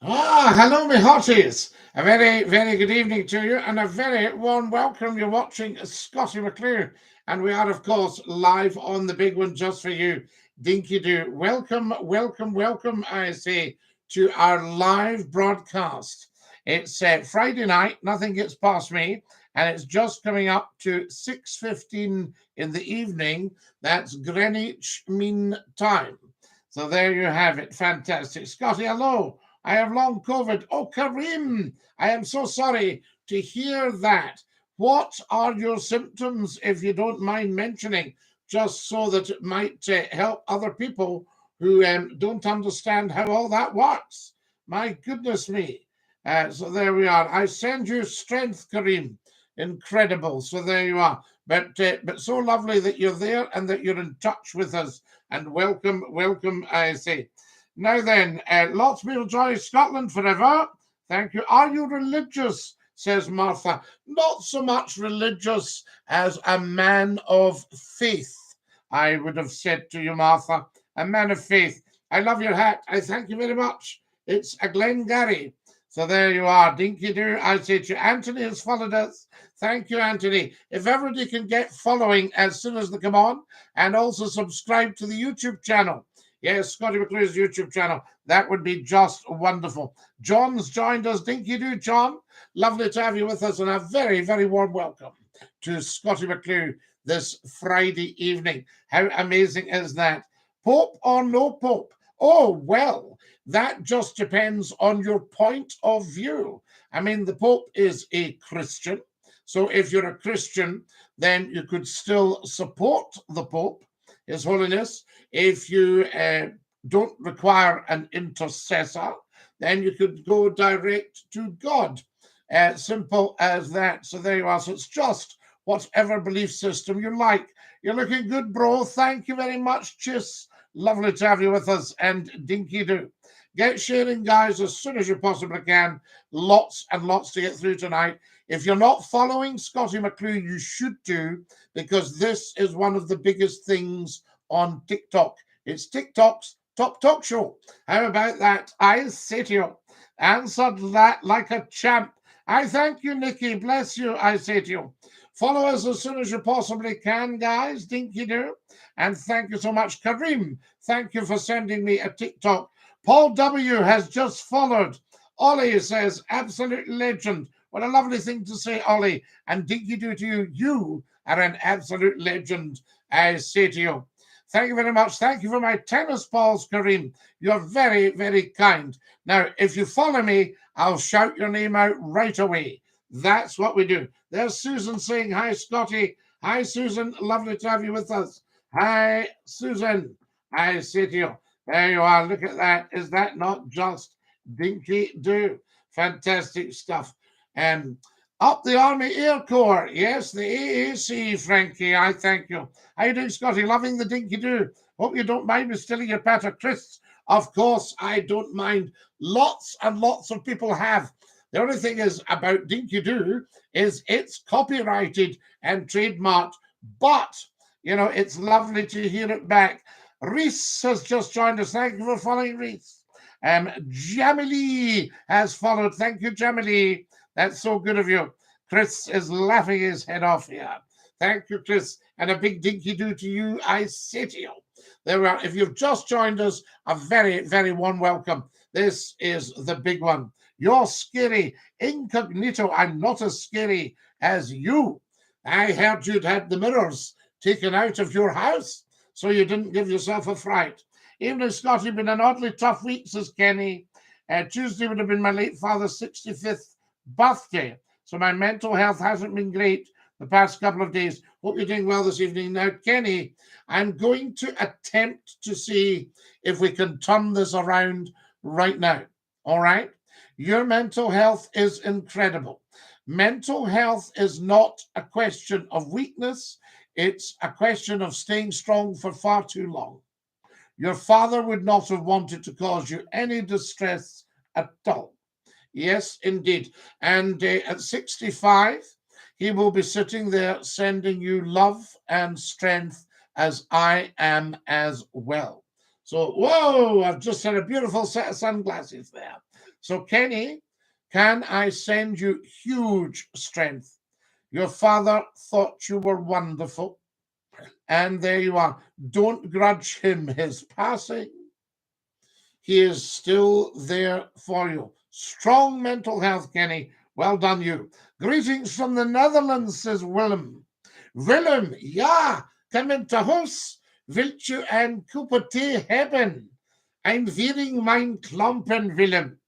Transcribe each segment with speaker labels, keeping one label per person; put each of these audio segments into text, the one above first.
Speaker 1: Hello, me hotties. A very, very good evening to you and a very warm welcome. You're watching Scottie McClue, and we are, of course, live on the big one just for you. Dinky-Doo. Welcome, welcome, welcome, I say, to our live broadcast. It's Friday night, nothing gets past me, and it's just coming up to 6:15 in the evening. That's Greenwich Mean Time. So there you have it. Fantastic. Scotty, hello. I have long COVID. Oh, Karim, I am so sorry to hear that. What are your symptoms, if you don't mind mentioning, just so that it might help other people who don't understand how all that works? My goodness me. So there we are. I send you strength, Karim. Incredible. So there you are. But so lovely that you're there and that you're in touch with us. And welcome, welcome, I say. Now then, lots of people join Scotland forever. Thank you. Are you religious? Says Martha. Not so much religious as a man of faith, I would have said to you, Martha. A man of faith. I love your hat. I thank you very much. It's a Glengarry. So there you are. Dinky-Doo, I say to you. Anthony has followed us. Thank you, Anthony. If everybody can get following as soon as they come on, and also subscribe to the YouTube channel. Yes, Scottie McClue's YouTube channel. That would be just wonderful. John's joined us. Dinky-Doo, John. Lovely to have you with us, and a very, very warm welcome to Scottie McClue this Friday evening. How amazing is that? Pope or no Pope? Oh, well, that just depends on your point of view. I mean, the Pope is a Christian. So if you're a Christian, then you could still support the Pope, His Holiness. If you don't require an intercessor, then you could go direct to God. Simple as that. So there you are. So it's just whatever belief system you like. You're looking good, bro. Thank you very much. Cheers. Lovely to have you with us, and Dinky-Doo. Get sharing, guys, as soon as you possibly can. Lots and lots to get through tonight. If you're not following Scottie McClue, you should do, because this is one of the biggest things on TikTok. It's TikTok's top talk show. How about that? I say to you, answered that like a champ. I thank you, Nikki. Bless you, I say to you. Follow us as soon as you possibly can, guys. Dinky-Doo. And thank you so much, Karim. Thank you for sending me a TikTok. Paul W. has just followed. Ollie says, absolute legend. What a lovely thing to say, Ollie. And Dinky-Doo to you. You are an absolute legend, I say to you. Thank you very much. Thank you for my tennis balls, Karim. You're very, very kind. Now, if you follow me, I'll shout your name out right away. That's what we do. There's Susan saying, hi, Scottie. Hi, Susan. Lovely to have you with us. Hi, Susan. I say to you, there you are. Look at that. Is that not just Dinky-Doo? Fantastic stuff. Up the Army Air Corps. Yes, the AAC, Frankie. I thank you. How you doing, Scottie? Loving the Dinky-Doo. Hope you don't mind me stealing your patter, Chris. Of course, I don't mind. Lots and lots of people have. The only thing is about Dinky-Doo is it's copyrighted and trademarked, but, you know, it's lovely to hear it back. Reese has just joined us. Thank you for following, Reese. Jamily has followed. Thank you, Jamily. That's so good of you. Chris is laughing his head off here. Thank you, Chris. And a big Dinky-Doo to you, I say to you. There we are. If you've just joined us, a very, very warm welcome. This is the big one. You're scary. Incognito, I'm not as scary as you. I heard you'd had the mirrors taken out of your house, so you didn't give yourself a fright. Evening, Scottie, been an oddly tough week, says Kenny. Tuesday would have been my late father's 65th birthday, so my mental health hasn't been great the past couple of days. Hope you're doing well this evening. Now, Kenny, I'm going to attempt to see if we can turn this around right now. All right? Your mental health is incredible. Mental health is not a question of weakness. It's a question of staying strong for far too long. Your father would not have wanted to cause you any distress at all. Yes, indeed. And at 65, he will be sitting there sending you love and strength, as I am as well. So, whoa, I've just had a beautiful set of sunglasses there. So, Kenny, can I send you huge strength? Your father thought you were wonderful. And there you are. Don't grudge him his passing. He is still there for you. Strong mental health, Kenny. Well done, you. Greetings from the Netherlands, says Willem. Willem, ja, come into huis. Wilt you een koppie thee hebben? Ein weering mijn klompen, Willem.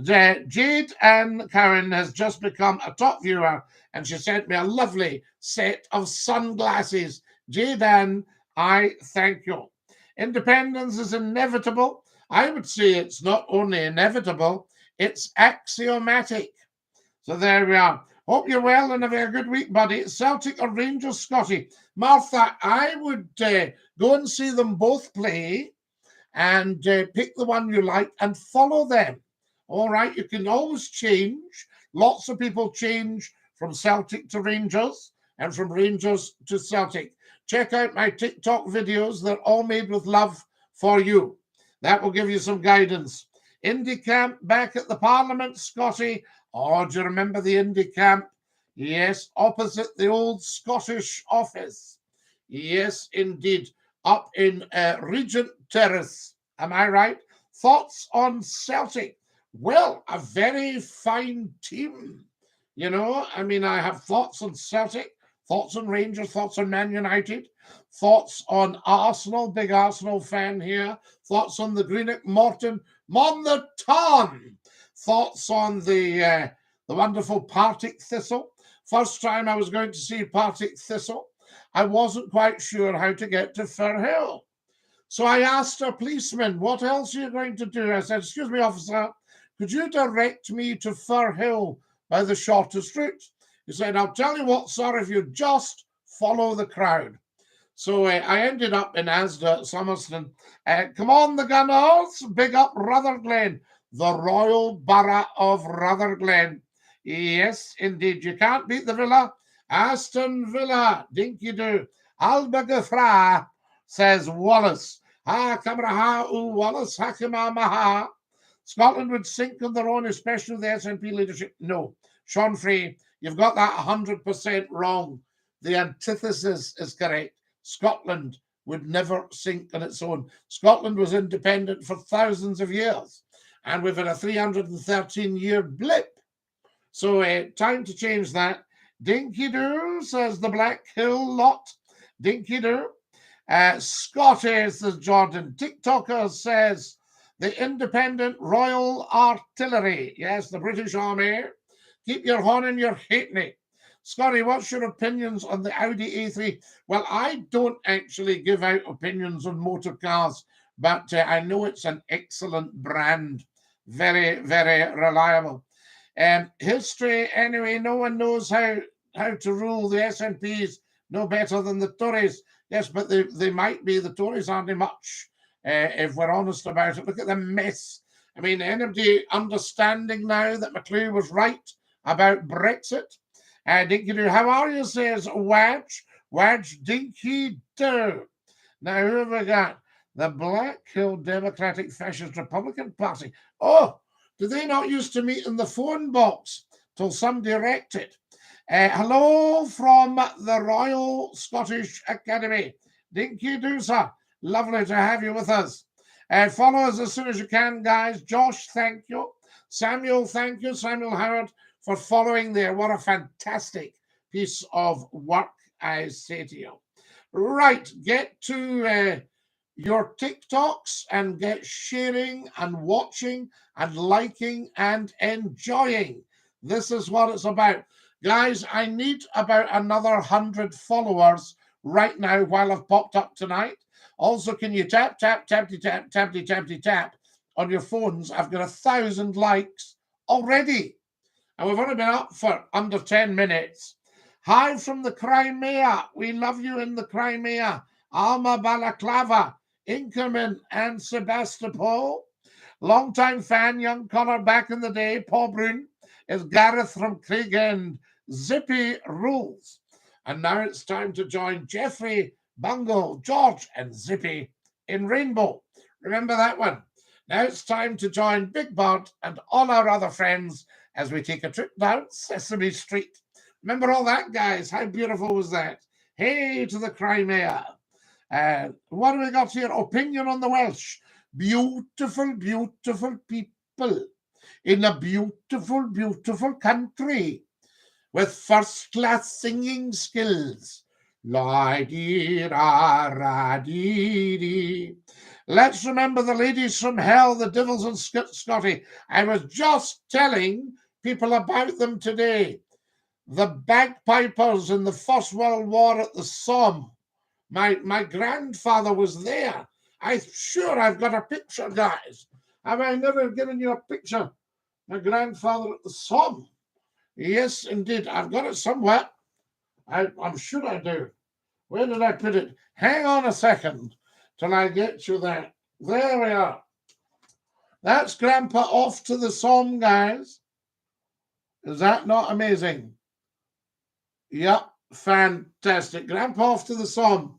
Speaker 1: Jade Ann Karen has just become a top viewer, and she sent me a lovely set of sunglasses. Jade Ann, I thank you. Independence is inevitable. I would say it's not only inevitable, it's axiomatic. So there we are. Hope you're well and have a good week, buddy. Celtic or Rangers, Scotty? Martha, I would go and see them both play and pick the one you like and follow them. All right, you can always change. Lots of people change from Celtic to Rangers and from Rangers to Celtic. Check out my TikTok videos. They're all made with love for you. That will give you some guidance. Indie Camp back at the Parliament, Scotty. Oh, do you remember the Indie Camp? Yes, opposite the old Scottish office. Yes, indeed. Up in Regent Terrace. Am I right? Thoughts on Celtic? Well, a very fine team. You know, I mean, I have thoughts on Celtic, thoughts on Rangers, thoughts on Man United, thoughts on Arsenal, big Arsenal fan here, thoughts on the Greenock Morton, Mon the Ton, thoughts on the wonderful Partick Thistle. First time I was going to see Partick Thistle, I wasn't quite sure how to get to Firhill. So I asked a policeman, what else are you going to do? I said, excuse me, officer, could you direct me to Firhill by the shortest route? He said, I'll tell you what, sir, if you just follow the crowd. So I ended up in Asda, Summerston. Come on, the Gunners, big up Rutherglen, the Royal Borough of Rutherglen. Yes, indeed, you can't beat the Villa. Aston Villa, Dinky-Doo. Alba Gafra, says Wallace. Ha, Camera Ha, Wallace, Hakima Maha. Scotland would sink on their own, especially the SNP leadership. No. Sean Frey, you've got that 100% wrong. The antithesis is correct. Scotland would never sink on its own. Scotland was independent for thousands of years, and we've had a 313-year blip. So time to change that. Dinky-Doo, says the Black Hill lot. Dinky-Doo. Scotty, says Jordan. TikToker says the Independent Royal Artillery. Yes, the British Army. Keep your horn in your halfpenny. Scotty, what's your opinions on the Audi A3? Well, I don't actually give out opinions on motor cars, but I know it's an excellent brand. Very, very reliable. History, anyway, no one knows how to rule the SNPs no better than the Tories. Yes, but they might be. The Tories aren't much, if we're honest about it. Look at the mess. I mean, anybody understanding now that McCLUE was right about Brexit? Dinky-Doo, how are you, says Wadge. Wadge Dinky-Doo. Now, who have we got? The Black Hill Democratic Fascist Republican Party. Oh, do they not used to meet in the phone box till somebody wrecked it? Hello from the Royal Scottish Academy. Dinky-Doo, sir. Lovely to have you with us. Follow us as soon as you can, guys. Josh, thank you. Samuel, thank you. Samuel Howard for following there. What a fantastic piece of work, I say to you. Right, get to your TikToks and get sharing and watching and liking and enjoying. This is what it's about. Guys, I need about another 100 followers right now while I've popped up tonight. Also, can you tap on your phones? I've got 1,000 likes already. And we've only been up for under 10 minutes. Hi from the Crimea. We love you in the Crimea. Alma Balaclava, Inkerman and Sebastopol. Long-time fan, young Connor back in the day. Paul Brun is Gareth from Craigend. Zippy rules. And now it's time to join Jeffrey, Bungle, George and Zippy in Rainbow. Remember that one? Now it's time to join Big Bird and all our other friends as we take a trip down Sesame Street. Remember all that, guys? How beautiful was that? Hey to the Crimea. What have we got here? Opinion on the Welsh. Beautiful, beautiful people in a beautiful, beautiful country with first-class singing skills. La-dee-ra-ra-dee-dee. Let's remember the ladies from hell, the Divils and Scotty. I was just telling people about them today. The bagpipers in the First World War at the Somme. My grandfather was there. I'm sure I've got a picture, guys. Have I never given you a picture? My grandfather at the Somme. Yes, indeed. I've got it somewhere. I'm sure I do. Where did I put it? Hang on a second till I get you there. There we are. That's Grandpa off to the Somme, guys. Is that not amazing? Yep, fantastic. Grandpa off to the Somme.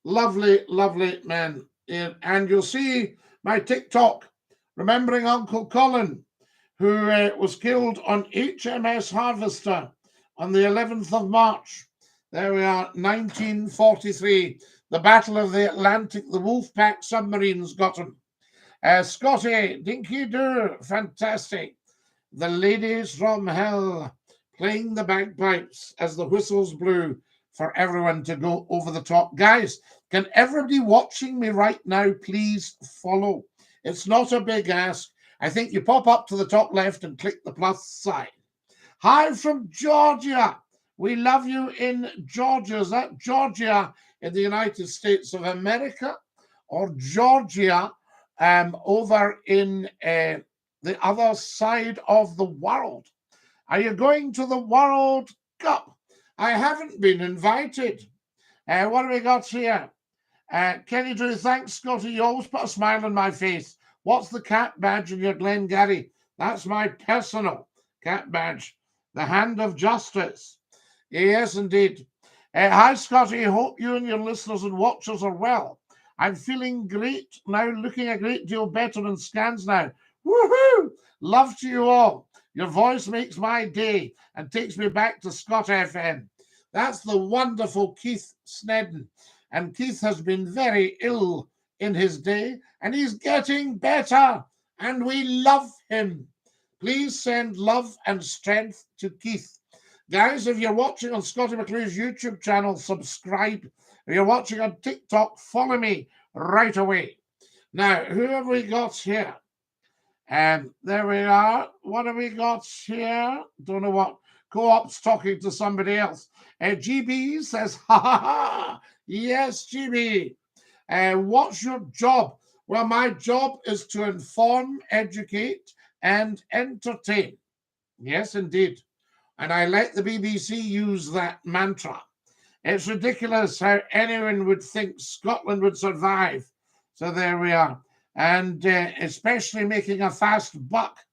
Speaker 1: Lovely, lovely man. And you'll see my TikTok, remembering Uncle Colin, who was killed on HMS Harvester on the 11th of March. There we are, 1943. The Battle of the Atlantic, the Wolfpack submarines got him. Scotty, Dinky-Doo, fantastic. The ladies from hell playing the bagpipes as the whistles blew for everyone to go over the top. Guys, can everybody watching me right now please follow? It's not a big ask. I think you pop up to the top left and click the plus sign. Hi from Georgia. We love you in Georgia. Is that Georgia in the United States of America or Georgia over in the other side of the world? Are you going to the World Cup? I haven't been invited. What have we got here? Kenny Drew, thanks, Scotty. You always put a smile on my face. What's the cat badge in your Glengarry? That's my personal cat badge. The hand of justice. Yes, indeed. Hi, Scotty. Hope you and your listeners and watchers are well. I'm feeling great now, looking a great deal better in scans now. Woohoo! Love to you all. Your voice makes my day and takes me back to Scott FM. That's the wonderful Keith Snedden. And Keith has been very ill in his day, and he's getting better, and we love him. Please send love and strength to Keith. Guys, if you're watching on Scotty McClue's YouTube channel, subscribe. If you're watching on TikTok, follow me right away. Now, who have we got here? There we are. What have we got here? Don't know what. Co-op's talking to somebody else. GB says, ha ha ha. Yes, GB. What's your job? Well, my job is to inform, educate, and entertain. Yes, indeed. And I let the BBC use that mantra. It's ridiculous how anyone would think Scotland would survive. So there we are. And especially making a fast buck.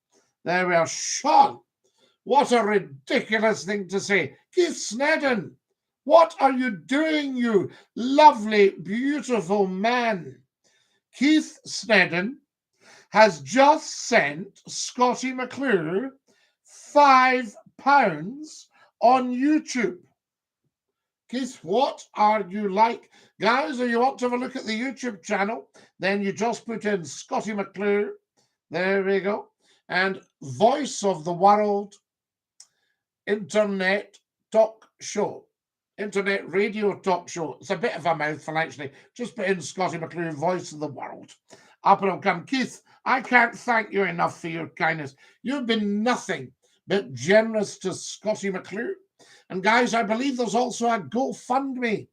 Speaker 1: There we are. Sean, what a ridiculous thing to say. Keith Snedden, what are you doing, you lovely, beautiful man? Keith Snedden has just sent Scotty McClue £5 on YouTube. Keith, what are you like? Guys, if you want to have a look at the YouTube channel, then you just put in Scotty McClue. There we go. And Voice of the World Internet Talk Show. Internet radio talk show. It's a bit of a mouthful, actually. Just put in Scotty McClue, Voice of the World. Up it'll come. Keith, I can't thank you enough for your kindness. You've been nothing but generous to Scotty McClue. And guys, I believe there's also a GoFundMe.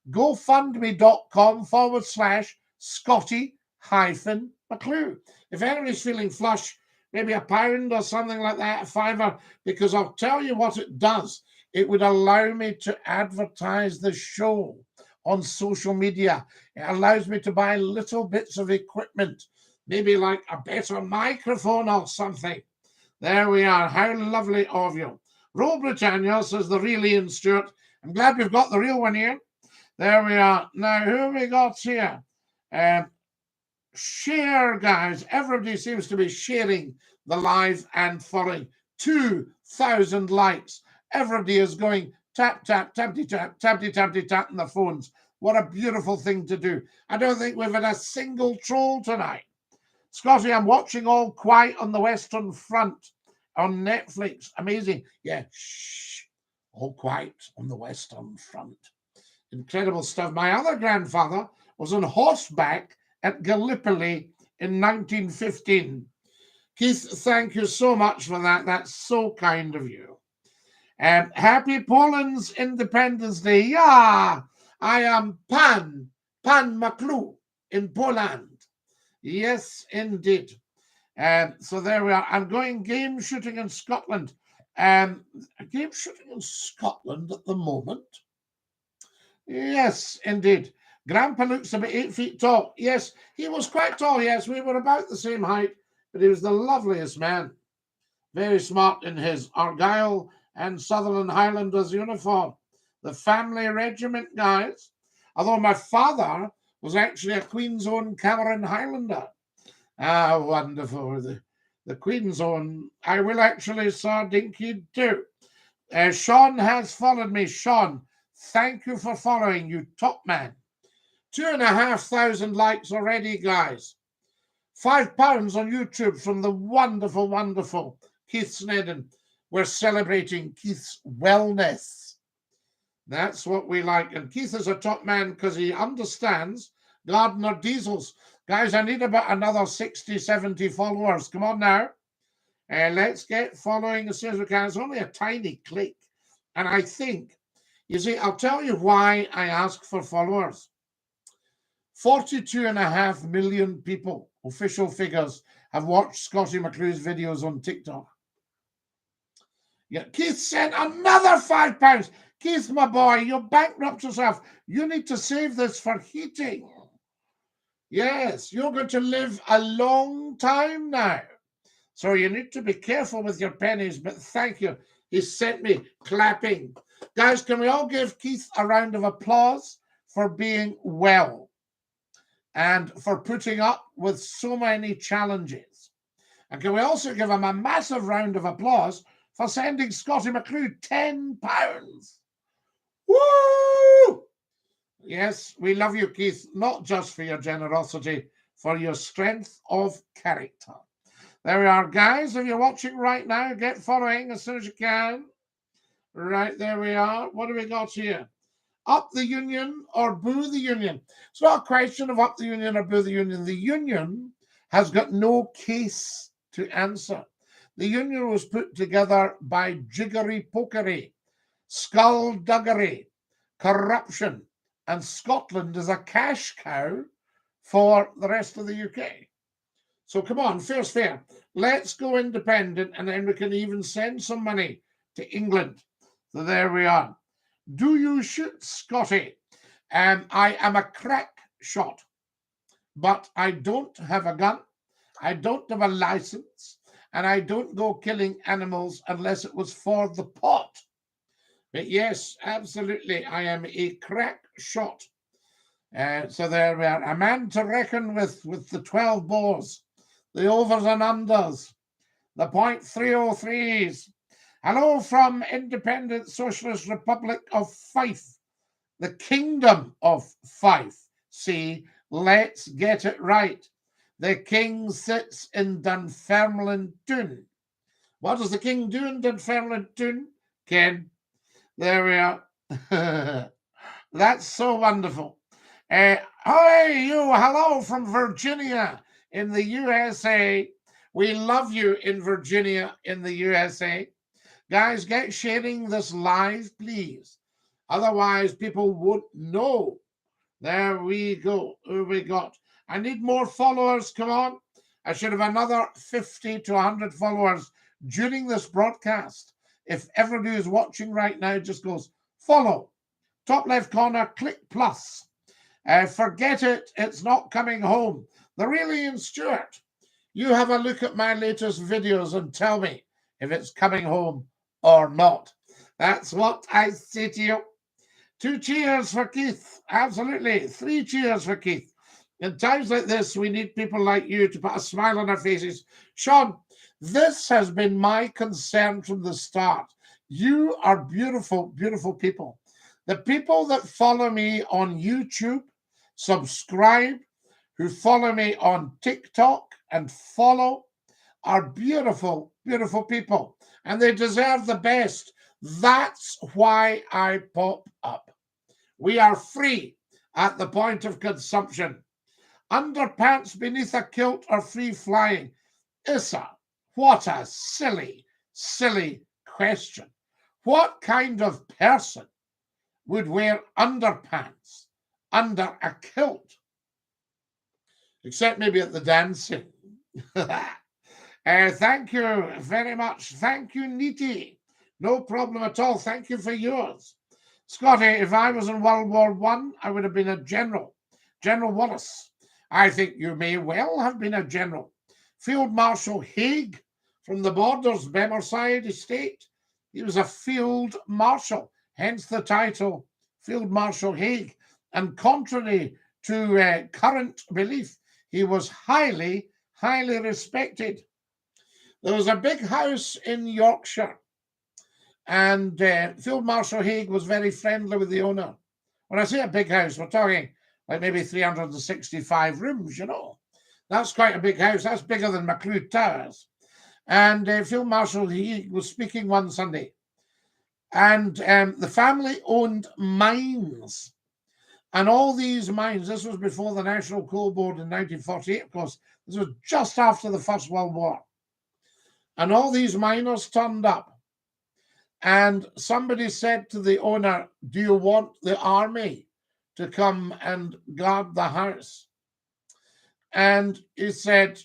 Speaker 1: GoFundMe.com/Scotty-McClue. If anybody's feeling flush, maybe £1 or something like that, a £5, because I'll tell you what it does. It would allow me to advertise the show on social media. It allows me to buy little bits of equipment, maybe like a better microphone or something. There we are. How lovely of you. Rule Britannia says the real Ian Stewart. I'm glad we've got the real one here. There we are. Now, who have we got here? share, guys. Everybody seems to be sharing the live and following. 2,000 likes. Everybody is going tap, tap, tappity, tap, tappity, tappity, tap on the phones. What a beautiful thing to do. I don't think we've had a single troll tonight. Scotty, I'm watching All Quiet on the Western Front on Netflix. Amazing. Yeah, shh. All Quiet on the Western Front. Incredible stuff. My other grandfather was on horseback at Gallipoli in 1915. Keith, thank you so much for that. That's so kind of you. Happy Poland's Independence Day. Yeah, I am Pan McCLUE in Poland. Yes, indeed. So there we are. I'm going game shooting in Scotland. Game shooting in Scotland at the moment. Yes, indeed. Grandpa looks about 8 feet tall. Yes, he was quite tall. Yes, we were about the same height, but he was the loveliest man. Very smart in his Argyll and Sutherland Highlanders uniform. The family regiment, guys. Although my father was actually a Queen's Own Cameron Highlander. Ah, wonderful. The Queen's Own. I will actually saw DINKY-DOO. Sean has followed me. Sean, thank you for following, you top man. 2,500 likes already, guys. £5 on YouTube from the wonderful, wonderful Keith Snedden. We're celebrating Keith's wellness. That's what we like. And Keith is a top man because he understands Gardner diesels. Guys, I need about another 60, 70 followers. Come on now. Let's get following as soon as we can. It's only a tiny click. And I think, you see, I'll tell you why I ask for followers. 42.5 million people, official figures, have watched Scottie McClue's videos on TikTok. Yeah, Keith sent another £5. Keith, my boy, you're bankrupt yourself. You need to save this for heating. Yes, you're going to live a long time now. So you need to be careful with your pennies, but thank you. He sent me clapping. Guys, can we all give Keith a round of applause for being well and for putting up with so many challenges? And can we also give him a massive round of applause for sending Scottie McClue £10? Woo! Yes, we love you, Keith, not just for your generosity, for your strength of character. There we are, guys. If you're watching right now, get following as soon as you can. Right, there we are. What do we got here? Up the union or boo the union? It's not a question of up the union or boo the union. The union has got no case to answer. The union was put together by jiggery-pokery, skullduggery, corruption, and Scotland is a cash cow for the rest of the UK. So come on, fair's fair. Let's go independent, and then we can even send some money to England. So there we are. Do you shoot, Scotty? I am a crack shot, but I don't have a gun. I don't have a license, and I don't go killing animals unless it was for the pot. But yes, absolutely, I am a crack shot. So there we are. A man to reckon with the 12 bores, the overs and unders, the .303s. Hello from Independent Socialist Republic of Fife, the Kingdom of Fife. See, let's get it right. The king sits in Dunfermline Town. What does the king do in Dunfermline Town, Ken? There we are. That's so wonderful. Hi, you. Hello from Virginia in the USA. We love you in Virginia in the USA. Guys, get sharing this live, please. Otherwise, people won't know. There we go. Who we got? I need more followers. Come on. I should have another 50 to 100 followers during this broadcast. If everybody who's watching right now just goes, follow. Top left corner, click plus. Forget it. It's not coming home. The real Ian Stewart. You have a look at my latest videos and tell me if it's coming home or not. That's what I say to you. 2 cheers for Keith. Absolutely. 3 cheers for Keith. In times like this, we need people like you to put a smile on our faces. Sean, this has been my concern from the start. You are beautiful, beautiful people. The people that follow me on YouTube, subscribe, who follow me on TikTok and follow, are beautiful, beautiful people. And they deserve the best. That's why I pop up. We are free at the point of consumption. Underpants beneath a kilt are free flying. Issa, what a silly, silly question. What kind of person would wear underpants under a kilt? Except maybe at the dancing. Thank you very much. Thank you, Neety. No problem at all. Thank you for yours. Scotty, if I was in World War I would have been a general. General Wallace. I think you may well have been a general. Field Marshal Haig from the Borders, Bemerside Estate. He was a field marshal, hence the title, Field Marshal Haig. And contrary to current belief, he was highly, highly respected. There was a big house in Yorkshire, and Field Marshal Haig was very friendly with the owner. When I say a big house, we're talking like maybe 365 rooms, you know. That's quite a big house. That's bigger than McCLUE Towers. And Field Marshal Haig was speaking one Sunday. And the family owned mines. And all these mines, this was before the National Coal Board in 1948, of course. This was just after the First World War. And all these miners turned up. And somebody said to the owner, do you want the army to come and guard the house? And he said,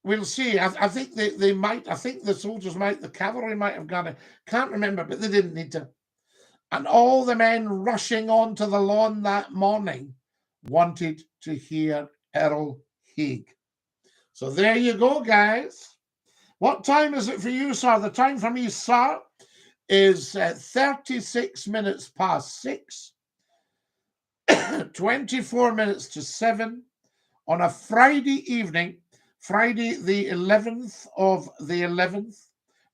Speaker 1: we'll see. I think they might, I think the soldiers might, the cavalry might have gone. Can't remember, but they didn't need to. And all the men rushing onto the lawn that morning wanted to hear Earl Haig. So there you go, guys. What time is it for you, sir? The time for me, sir, is 36 minutes past 6, 24 minutes to 7 on a Friday evening, Friday the 11th of the 11th,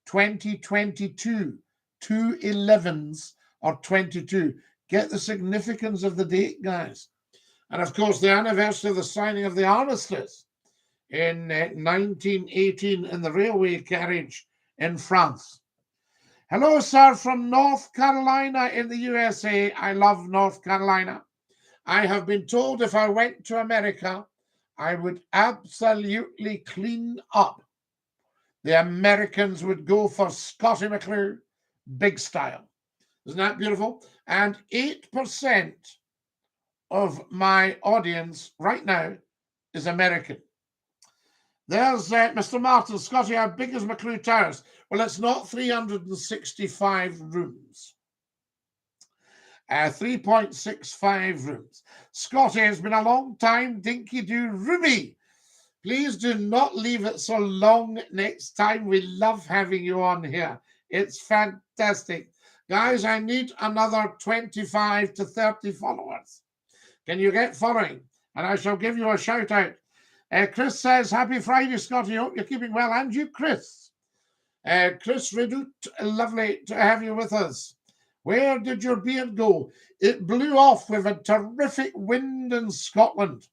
Speaker 1: 2022. 2 11s or 22. Get the significance of the date, guys. And of course, the anniversary of the signing of the armistice in 1918 in the railway carriage in France. Hello, sir, from North Carolina in the USA. I love North Carolina. I have been told if I went to America, I would absolutely clean up. The Americans would go for Scottie McClue, big style. Isn't that beautiful? And 8% of my audience right now is American. There's Mr. Martin. Scotty, how big is McCLUE Towers? Well, it's not 365 rooms. 3.65 rooms. Scotty, it's been a long time. Dinky-Doo Ruby. Please do not leave it so long next time. We love having you on here. It's fantastic. Guys, I need another 25 to 30 followers. Can you get following? And I shall give you a shout out. Chris says, happy Friday, Scotty. Hope you're keeping well. And you, Chris. Chris Redoute, lovely to have you with us. Where did your beard go? It blew off with a terrific wind in Scotland.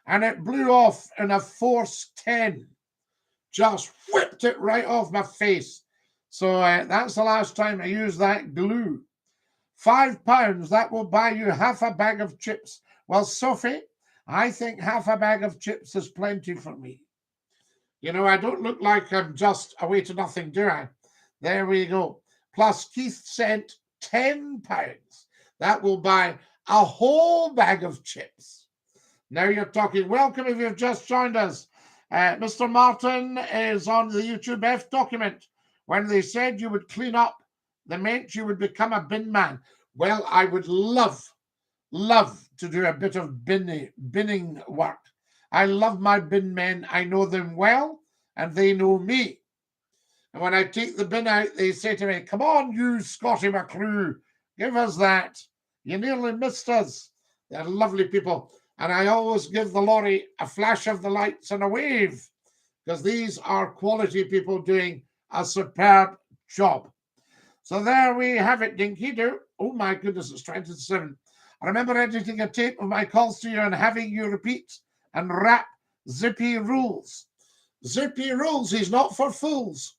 Speaker 1: And it blew off in a force 10. Just whipped it right off my face. So that's the last time I used that glue. £5, that will buy you half a bag of chips. Well, Sophie, I think half a bag of chips is plenty for me. You know, I don't look like I'm just away to nothing, do I? There we go. Plus, Keith sent £10. That will buy a whole bag of chips. Now you're talking. Welcome if you've just joined us. Mr. Martin is on the YouTube F document. When they said you would clean up, they meant you would become a bin man. Well, I would love to do a bit of binning work. I love my bin men. I know them well, and they know me. And when I take the bin out, they say to me, come on, you Scottie McClue, give us that. You nearly missed us. They're lovely people. And I always give the lorry a flash of the lights and a wave, because these are quality people doing a superb job. So there we have it, Dinky-Doo. Oh my goodness, it's 27. I remember editing a tape of my calls to you and having you repeat and rap Zippy Rules. Zippy Rules, he's not for fools.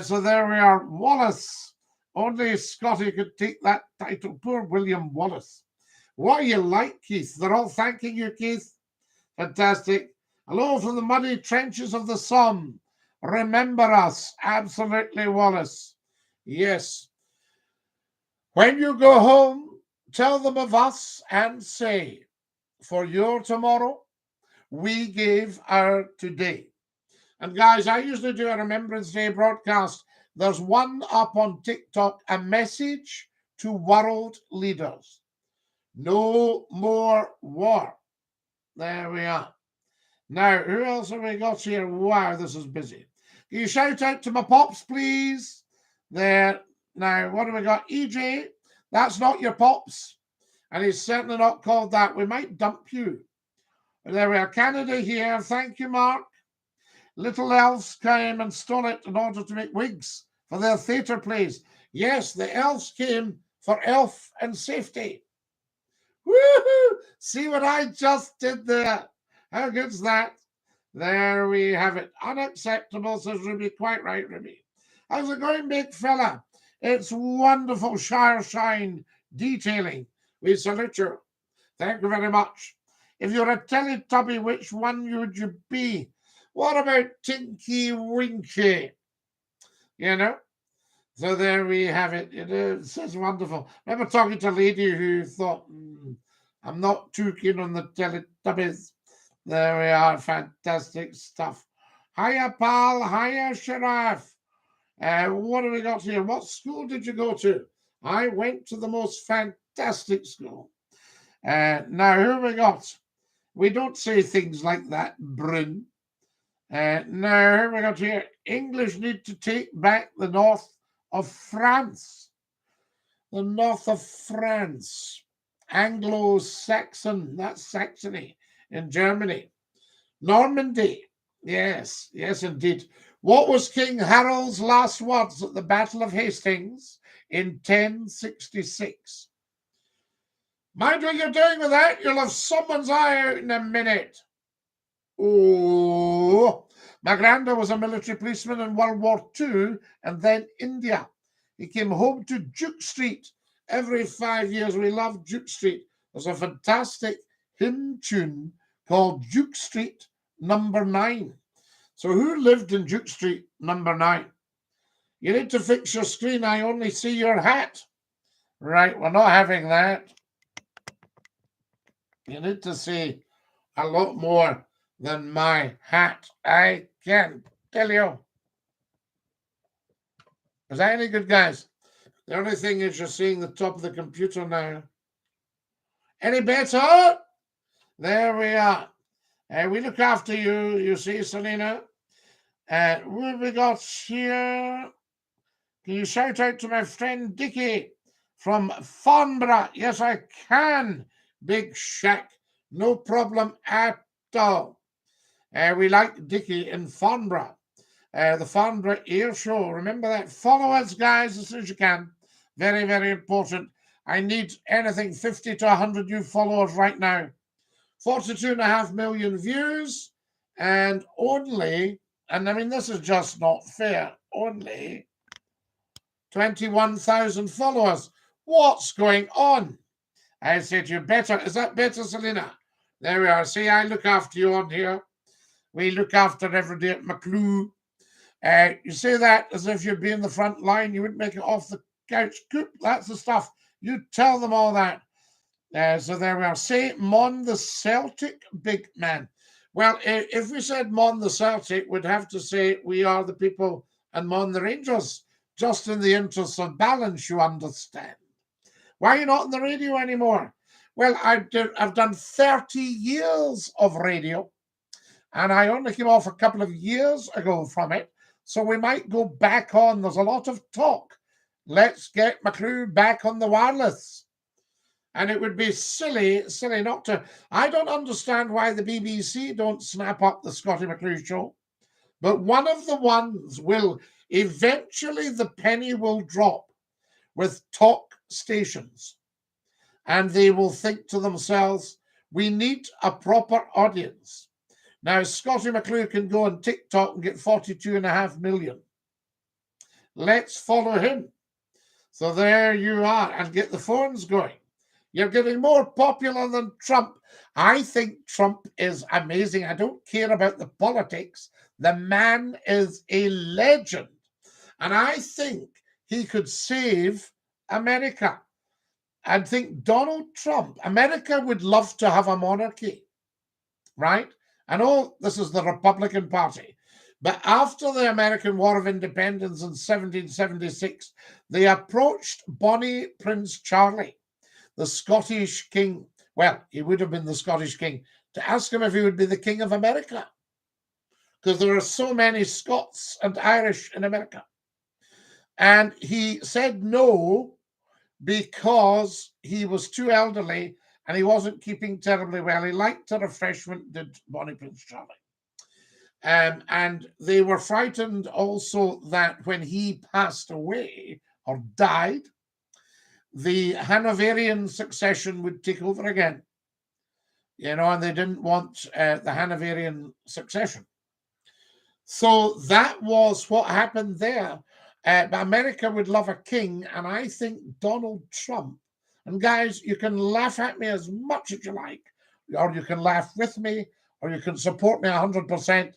Speaker 1: So there we are. Wallace. Only Scotty could take that title. Poor William Wallace. What are you like, Keith? They're all thanking you, Keith. Fantastic. Hello from the muddy trenches of the Somme. Remember us. Absolutely, Wallace. Yes. When you go home, tell them of us and say, for your tomorrow, we gave our today. And guys, I usually do a Remembrance Day broadcast. There's one up on TikTok, a message to world leaders. No more war. There we are. Now, who else have we got here? Wow, this is busy. Can you shout out to my pops, please? There. Now, what have we got? EJ, that's not your pops. And he's certainly not called that. We might dump you. There we are. Canada here. Thank you, Mark. Little elves came and stole it in order to make wigs for their theatre plays. Yes, the elves came for elf and safety. Woohoo! See what I just did there? How good's that? There we have it. Unacceptable, says Ruby. Quite right, Ruby. How's it going, big fella? It's wonderful Shire Shine detailing. We salute you. Thank you very much. If you're a Teletubby, which one would you be? What about Tinky Winky? You know? So there we have it. It says wonderful. I remember talking to a lady who thought, I'm not too keen on the Teletubbies. There we are. Fantastic stuff. Hiya, pal. Hiya, Sheriff. What have we got here? What school did you go to? I went to the most fantastic school. Now, who have we got? We don't say things like that, Bryn. Now, here we got here. English need to take back the north of France. The north of France. Anglo-Saxon, that's Saxony in Germany. Normandy. Yes, yes, indeed. What was King Harold's last words at the Battle of Hastings in 1066? Mind what you're doing with that? You'll have someone's eye out in a minute. Oh, my granddad was a military policeman in World War II and then India. He came home to Duke Street every 5 years. We love Duke Street. There's a fantastic hymn tune called Duke Street Number 9. So who lived in Duke Street Number 9? You need to fix your screen. I only see your hat. Right, we're not having that. You need to see a lot more than my hat. I can tell you. Is that any good, guys? The only thing is you're seeing the top of the computer now. Any better? There we are. We look after you, you see, Selena. What have we got here? Can you shout out to my friend Dickie from Farnborough? Yes, I can, Big Shack. No problem at all. We like Dickie in Farnborough. The Farnborough Air Show. Remember that. Follow us, guys, as soon as you can. Very, very important. I need anything 50 to 100 new followers right now. 42.5 million views and only, and I mean, this is just not fair, only 21,000 followers. What's going on? I said, you better. Is that better, Selena? There we are. See, I look after you on here. We look after every day at McCLUE. You say that as if you'd be in the front line. You wouldn't make it off the couch. Coop, that's the stuff. You tell them all that. So there we are. Say Mon the Celtic, big man. Well, if we said Mon the Celtic, we'd have to say we are the people and Mon the Rangers. Just in the interest of balance, you understand. Why are you not on the radio anymore? Well, I've done 30 years of radio, and I only came off a couple of years ago from it, so we might go back on. There's a lot of talk. Let's get McClue back on the wireless. And it would be silly not to. I don't understand why the BBC don't snap up the Scottie McClue show. But one of the ones will, eventually the penny will drop with talk stations. And they will think to themselves, we need a proper audience. Now, Scottie McClue can go on TikTok and get 42.5 million. Let's follow him. So there you are, and get the phones going. You're getting more popular than Trump. I think Trump is amazing. I don't care about the politics. The man is a legend. And I think he could save America. I think Donald Trump, America would love to have a monarchy, right? I know this is the Republican Party, but after the American War of Independence in 1776, they approached Bonnie Prince Charlie, the Scottish king. Well, he would have been the Scottish king, to ask him if he would be the king of America, because there are so many Scots and Irish in America. And he said no, because he was too elderly and he wasn't keeping terribly well. He liked a refreshment, did Bonnie Prince Charlie. And they were frightened also that when he passed away or died, the Hanoverian succession would take over again. And they didn't want the Hanoverian succession. So that was what happened there. But America would love a king, and I think Donald Trump, and guys, you can laugh at me as much as you like, or you can laugh with me, or you can support me 100%.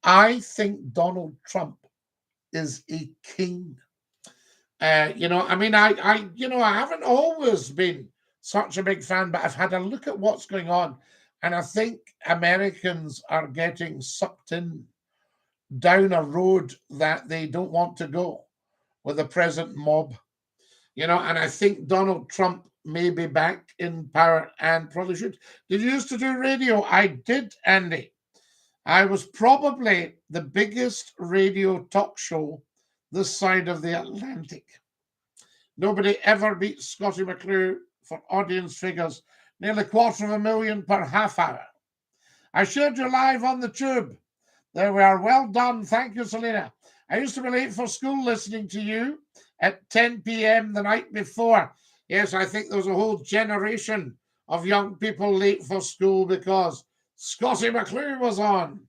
Speaker 1: I think Donald Trump is a king. I haven't always been such a big fan, but I've had a look at what's going on, and I think Americans are getting sucked in down a road that they don't want to go with the present mob, and I think Donald Trump may be back in power and probably should. Did you used to do radio? I did, Andy. I was probably the biggest radio talk show this side of the Atlantic. Nobody ever beat Scottie McClue for audience figures, nearly 250,000 per half hour. I shared you live on the tube. There we are. Well done. Thank you, Selena. I used to be late for school listening to you at 10 p.m. the night before. Yes, I think there was a whole generation of young people late for school because Scottie McClue was on.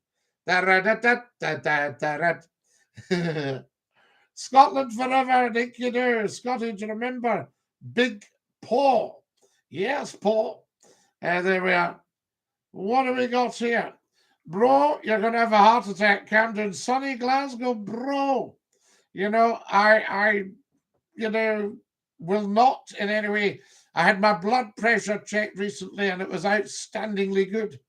Speaker 1: Scotland forever, Dinky-Doo. Scotty, do you remember Big Paul? Yes, Paul. There we are. What have we got here? Bro, you're going to have a heart attack. Camden, sunny Glasgow, bro. I will not in any way. I had my blood pressure checked recently and it was outstandingly good.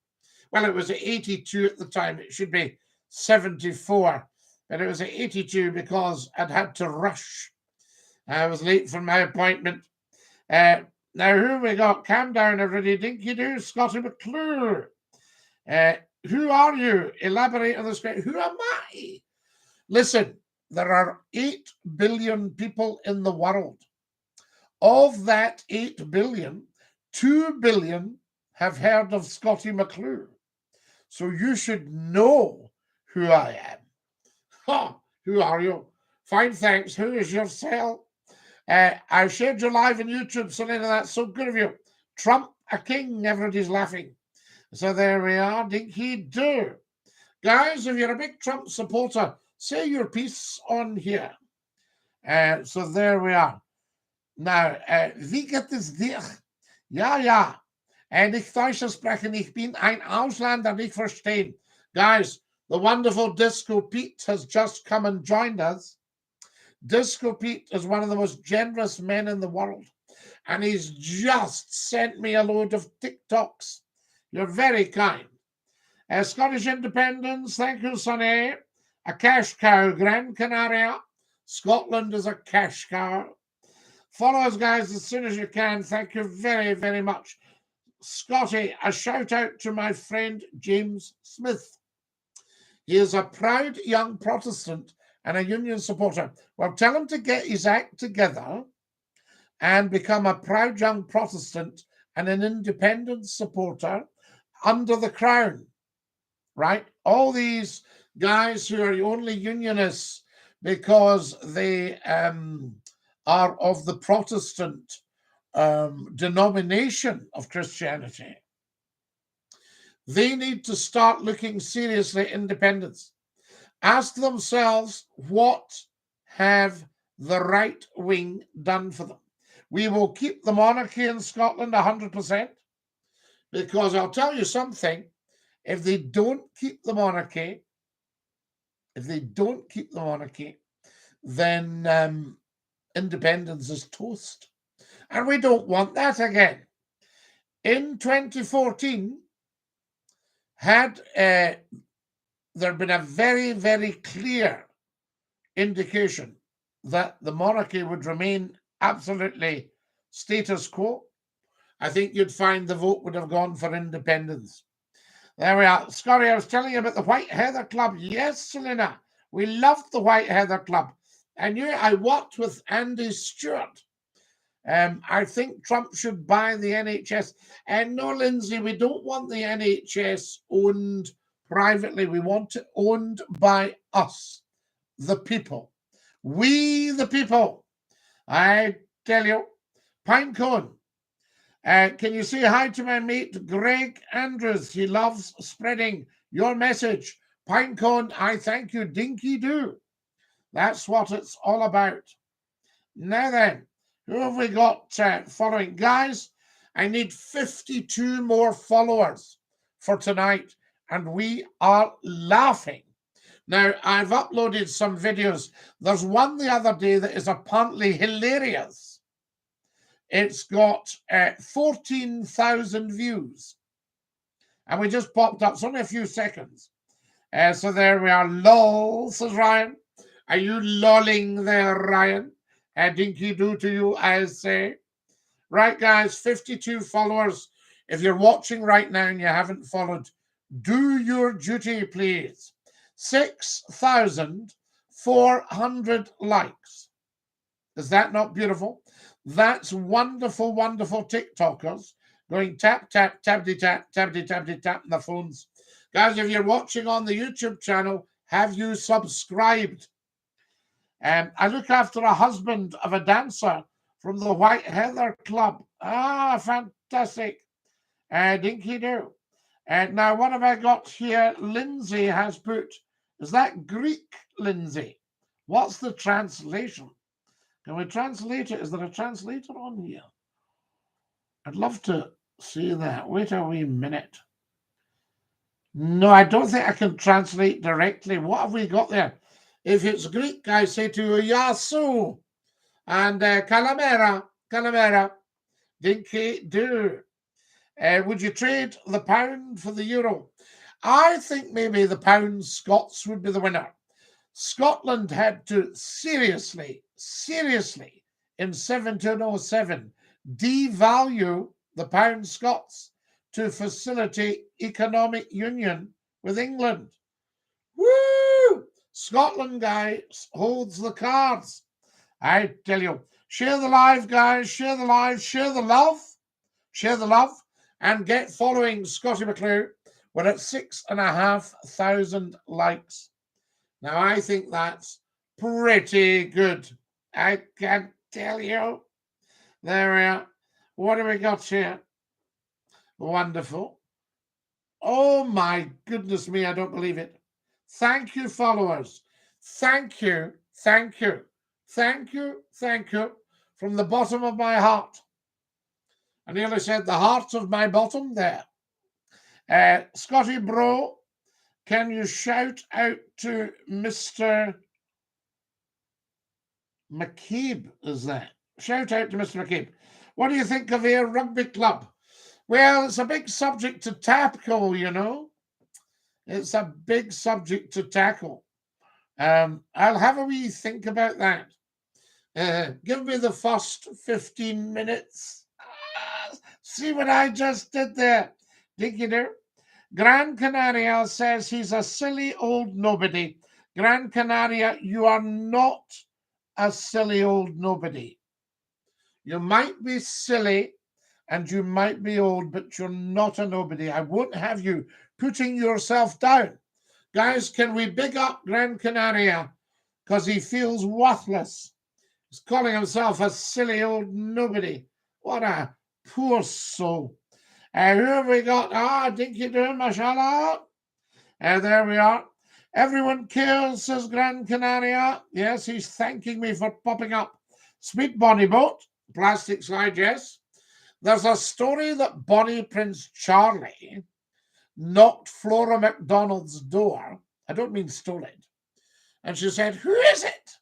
Speaker 1: Well, it was at 82 at the time. It should be 74. But it was at 82 because I'd had to rush. I was late for my appointment. Now, who we got? Calm down, everybody. Dinky-Doo, Scottie McClue. Who are you? Elaborate on the script. Who am I? Listen, there are 8 billion people in the world. Of that 8 billion, 2 billion have heard of Scottie McClue. So you should know who I am. Ha! Who are you? Fine, thanks. Who is yourself? I shared you live on YouTube, Selena. That's so good of you. Trump, a king. Everybody's laughing. So there we are. Dinky-Doo. Guys, if you're a big Trump supporter, say your piece on here. So there we are. Now, wie geht es dir? Ja, ja. Nicht Deutsch sprechen. Ich bin ein Ausländer, nicht verstehen. Guys, the wonderful Disco Pete has just come and joined us. Disco Pete is one of the most generous men in the world. And he's just sent me a load of TikToks. You're very kind. Scottish independence, thank you, Sonny. A cash cow, Gran Canaria. Scotland is a cash cow. Follow us, guys, as soon as you can. Thank you very, very much. Scotty, a shout out to my friend James Smith. He is a proud young Protestant and a union supporter. Well, tell him to get his act together and become a proud young Protestant and an independence supporter under the crown, right? All these guys who are only unionists because they are of the Protestant denomination of Christianity, they need to start looking seriously at independence. Ask themselves, what have the right wing done for them? We will keep the monarchy in Scotland 100%, because I'll tell you something, if they don't keep the monarchy, then independence is toast. And we don't want that again. In 2014, had there been a very, very clear indication that the monarchy would remain absolutely status quo, I think you'd find the vote would have gone for independence. There we are. Scotty, I was telling you about the White Heather Club. Yes, Selena, we loved the White Heather Club. And I worked with Andy Stewart. I think Trump should buy the NHS. And no, Lindsay, we don't want the NHS owned privately. We want it owned by us, the people. We, the people. I tell you. Pinecone. Can you say hi to my mate, Greg Andrews? He loves spreading your message. Pinecone, I thank you. Dinky-Doo. That's what it's all about. Now then, who have we got following? Guys, I need 52 more followers for tonight, and we are laughing. Now, I've uploaded some videos. There's one the other day that is apparently hilarious. It's got 14,000 views. And we just popped up. It's only a few seconds. So there we are. Lol, says Ryan. Are you lolling there, Ryan? Dinky-Doo to you, I say. Right, guys, 52 followers. If you're watching right now and you haven't followed, do your duty, please. 6,400 likes. Is that not beautiful? That's wonderful, wonderful TikTokers going tap, tap, tappity, tap, tappity, tappity, tap on the phones. Guys, if you're watching on the YouTube channel, have you subscribed? I look after a husband of a dancer from the White Heather Club. Ah, fantastic. Dinky-Doo. Now, what have I got here? Lindsay has put, is that Greek, Lindsay? What's the translation? Can we translate it? Is there a translator on here? I'd love to see that. Wait a wee minute. No, I don't think I can translate directly. What have we got there? If it's Greek, I say to Yasu and Calamera, Dinky-Doo. Would you trade the pound for the euro? I think maybe the pound Scots would be the winner. Scotland had to seriously, in 1707, devalue the pound Scots to facilitate economic union with England. Woo! Scotland, guys, holds the cards. I tell you, share the live, guys, share the live, share the love, and get following Scottie McClue. We're at 6,500 likes. Now, I think that's pretty good. I can tell you. There we are. What do we got here? Wonderful. Oh, my goodness me, I don't believe it. Thank you, followers. Thank you, thank you, thank you, thank you from the bottom of my heart. I nearly said the heart of my bottom there. Scotty Bro, can you shout out to Mr. McCabe, is that? Shout out to Mr. McCabe. What do you think of Ayr Rugby Club? Well, it's a big subject to tackle, you know. It's a big subject to tackle. I'll have a wee think about that. Give me the first 15 minutes. See what I just did there? Dinky-Doo. Gran Canaria says he's a silly old nobody. Gran Canaria, you are not a silly old nobody. You might be silly and you might be old, but you're not a nobody. I won't have you putting yourself down. Guys, can we big up Gran Canaria? Because he feels worthless. He's calling himself a silly old nobody. What a poor soul. Who have we got? Dinky-Doo, mashallah. There we are. Everyone cares, says Gran Canaria. Yes, he's thanking me for popping up. Sweet Bonnie Boat, plastic slide, yes. There's a story that Bonnie Prince Charlie knocked Flora MacDonald's door. I don't mean stole it. And she said, "Who is it?"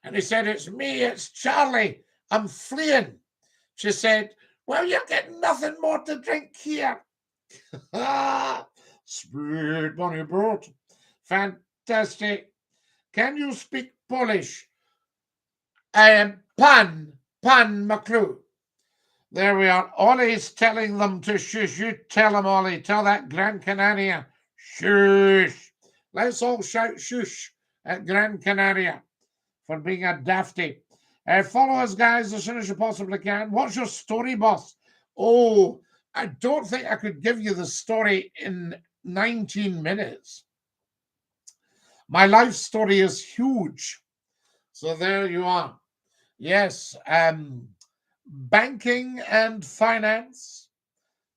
Speaker 1: And he said, "It's me, it's Charlie. I'm fleeing." She said, "Well, you're getting nothing more to drink here." Sweet Bonnie Boat. Fantastic. Can you speak Polish? Pan McCLUE. There we are. Ollie's telling them to shush. You tell them, Ollie. Tell that Gran Canaria. Shush. Let's all shout shush at Gran Canaria for being a dafty. Follow us, guys, as soon as you possibly can. What's your story, boss? Oh, I don't think I could give you the story in 19 minutes. My life story is huge. So there you are. Yes, banking and finance,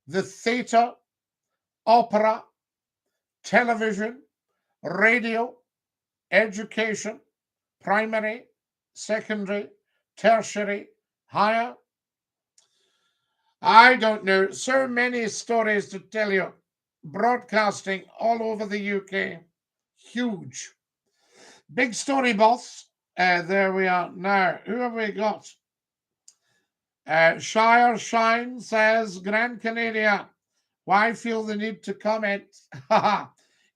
Speaker 1: the theatre, opera, television, radio, education, primary, secondary, tertiary, higher. I don't know. So many stories to tell you. Broadcasting all over the UK. Huge. Big story, boss. There we are. Now, who have we got? Shire Shine says, Gran Canaria, why feel the need to comment?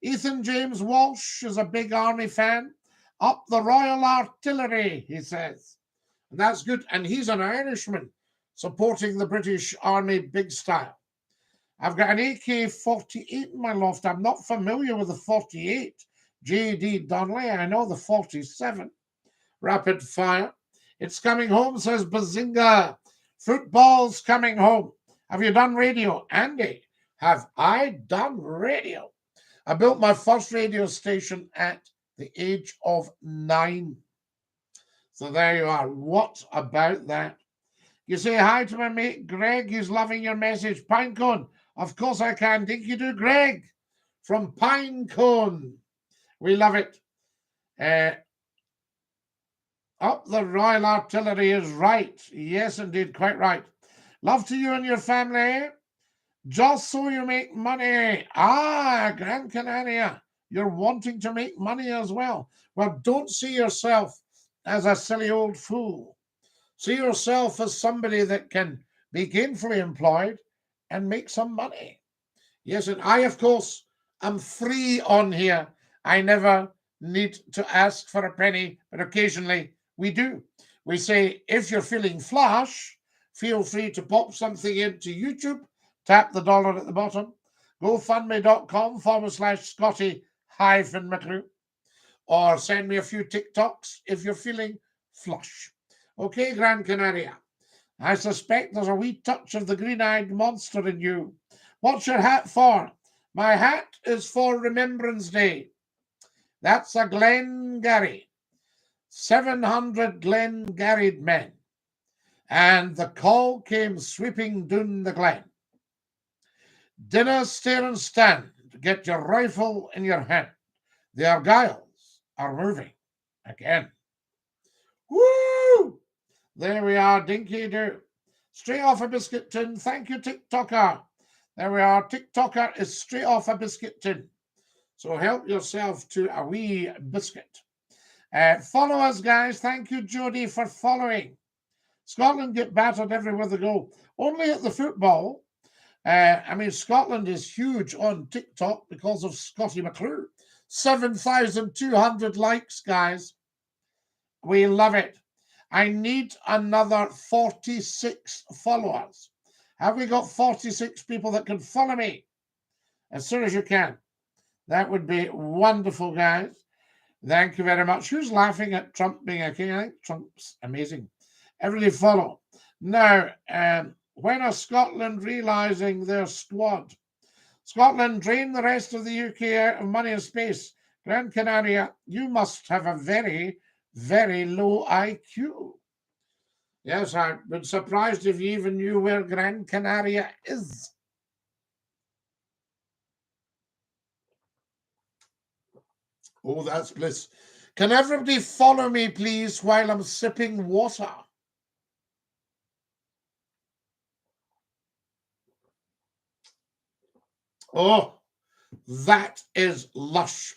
Speaker 1: Ethan James Walsh is a big army fan. Up the Royal Artillery, he says. And that's good. And he's an Irishman supporting the British Army big style. I've got an AK-48 in my loft. I'm not familiar with the 48. J.D. Donnelly, I know the 47. Rapid fire. It's coming home, says Bazinga. Football's coming home. Have you done radio? Andy, have I done radio? I built my first radio station at the age of 9. So there you are. What about that? You say hi to my mate Greg. He's loving your message. Pinecone. Of course I can. Dinky-Doo, Greg from Pinecone. We love it. Up the Royal Artillery is right. Yes, indeed. Quite right. Love to you and your family. Just so you make money. Gran Canaria. You're wanting to make money as well. Well, don't see yourself as a silly old fool. See yourself as somebody that can be gainfully employed and make some money. Yes, and I, of course, am free on here. I never need to ask for a penny, but occasionally we do. We say, if you're feeling flush, feel free to pop something into YouTube, tap the dollar at the bottom, gofundme.com/Scottie-McClue, or send me a few TikToks if you're feeling flush. Okay, Gran Canaria. I suspect there's a wee touch of the green-eyed monster in you. What's your hat for? My hat is for Remembrance Day. That's a Glengarry. 700 Glengarried men. And the call came sweeping down the glen. Dinner, stare and stand. Get your rifle in your hand. The Argyles are moving again. Woo! There we are, Dinky-Doo. Straight off a biscuit tin. Thank you, TikToker. There we are. TikToker is straight off a biscuit tin. So help yourself to a wee biscuit. Follow us, guys. Thank you, Jody, for following. Scotland get battered everywhere they go. Only at the football. Scotland is huge on TikTok because of Scottie McClue. 7,200 likes, guys. We love it. I need another 46 followers. Have we got 46 people that can follow me? As soon as you can. That would be wonderful, guys. Thank you very much. Who's laughing at Trump being a king? I think Trump's amazing. Everybody follow. Now, when are Scotland realising their squad? Scotland drain the rest of the UK out of money and space. Gran Canaria, you must have a very, very low IQ. Yes, I've been surprised if you even knew where Gran Canaria is. Oh, that's bliss. Can everybody follow me, please, while I'm sipping water? Oh, that is lush.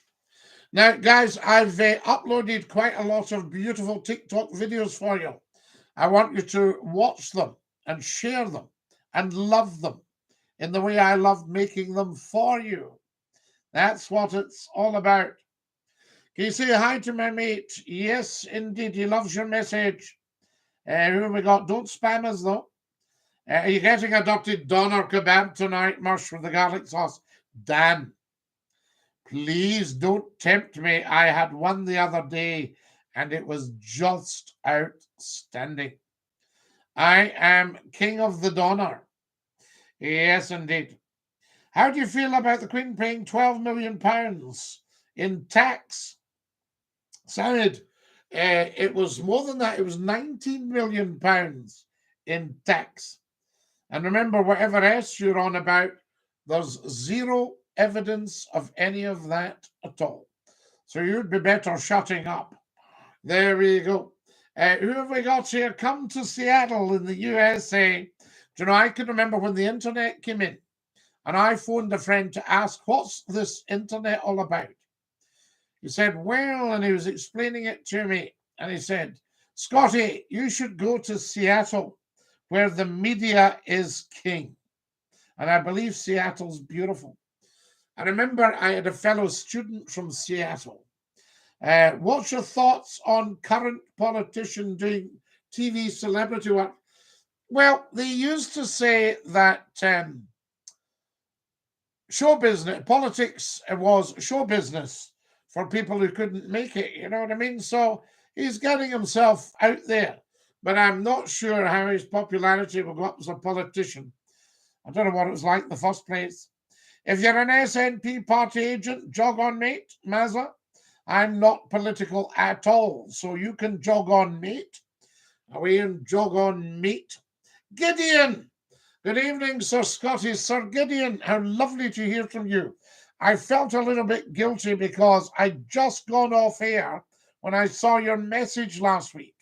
Speaker 1: Now, guys, I've uploaded quite a lot of beautiful TikTok videos for you. I want you to watch them and share them and love them in the way I love making them for you. That's what it's all about. Can you say hi to my mate? Yes, indeed. He loves your message. Who have we got? Don't spam us, though. Are you getting a Dr. Doner kebab tonight, Mush, with the garlic sauce? Dan, please don't tempt me. I had one the other day, and it was just outstanding. I am king of the doner. Yes, indeed. How do you feel about the Queen paying £12 million in tax? Sounded, it was more than that. It was £19 million in tax. And remember, whatever else you're on about, there's zero evidence of any of that at all. So you'd be better shutting up. There we go. Who have we got here? Come to Seattle in the USA. Do you know, I can remember when the internet came in, and I phoned a friend to ask, what's this internet all about? He said, well, and he was explaining it to me, and he said, Scotty, you should go to Seattle, where the media is king. And I believe Seattle's beautiful. I remember I had a fellow student from Seattle. What's your thoughts on current politician doing TV celebrity work? Well, they used to say that show business, politics was show business for people who couldn't make it, you know what I mean? So he's getting himself out there, but I'm not sure how his popularity will go up as a politician. I don't know what it was like in the first place. If you're an SNP party agent, jog on, mate, Mazza. I'm not political at all, so you can jog on, mate. Away and jog on, mate. Gideon! Good evening, Sir Scotty. Sir Gideon, how lovely to hear from you. I felt a little bit guilty because I'd just gone off air when I saw your message last week.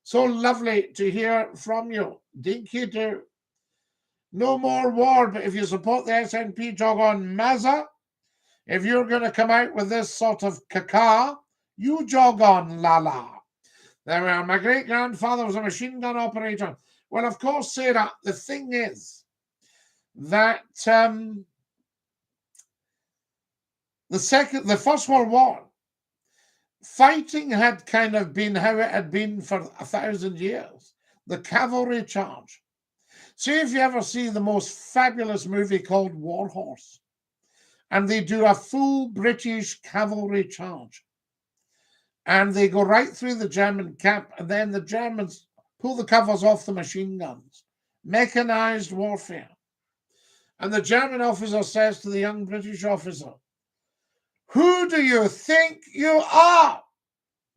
Speaker 1: So lovely to hear from you. Dinky-Doo. No more war, but if you support the SNP, jog on, Mazza. If you're going to come out with this sort of caca, you jog on, Lala. There we are. My great-grandfather was a machine gun operator. Well, of course, Sarah, the thing is that the First World War, fighting had kind of been how it had been for 1,000 years. The cavalry charge. See if you ever see the most fabulous movie called War Horse, and they do a full British cavalry charge. And they go right through the German camp, and then the Germans pull the covers off the machine guns. Mechanized warfare. And the German officer says to the young British officer, who do you think you are?